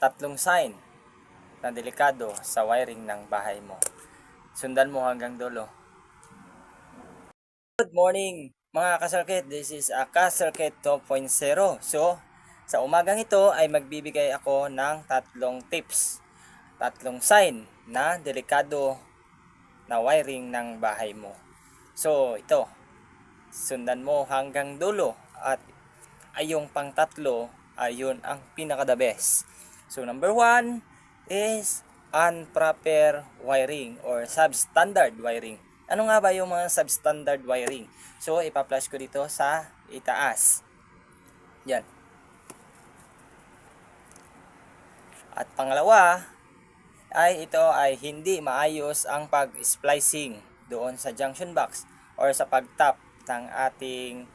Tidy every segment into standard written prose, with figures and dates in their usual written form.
tatlong sign na delikado sa wiring ng bahay mo. Sundan mo hanggang dulo. Good morning mga ka-circuit, this is a ka-circuit 2.0. So, sa umagang ito ay magbibigay ako ng tatlong tips, tatlong sign na delikado na wiring ng bahay mo. So, ito, sundan mo hanggang dulo at ayong pang tatlo ayun ang pinaka the best. So, number 1 is improper wiring or substandard wiring. Ano nga ba yung mga substandard wiring? So, ipa-flash ko dito sa itaas. Yan. At pangalawa, ay ito ay hindi maayos ang pag-splicing doon sa junction box or sa pag-tap ng ating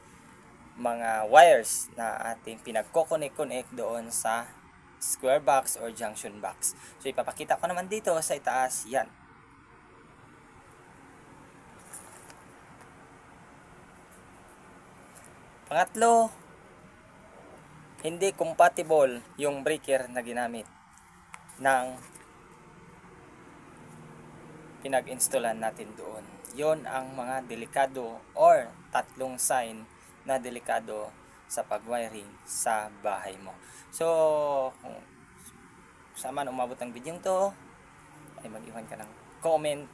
mga wires na ating pinagko-connect doon sa square box or junction box. So, ipapakita ko naman dito sa itaas. Yan. Pangatlo, hindi compatible yung breaker na ginamit ng pinag-installan natin doon. Yon ang mga delikado or tatlong sign na delikado sa pag-wiring sa bahay mo. So, kung sa man umabot ng video to, ay mag-iwan ka ng comment,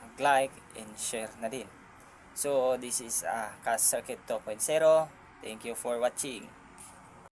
mag-like, and share na din. So, this is ka-circuit 2.0. Thank you for watching.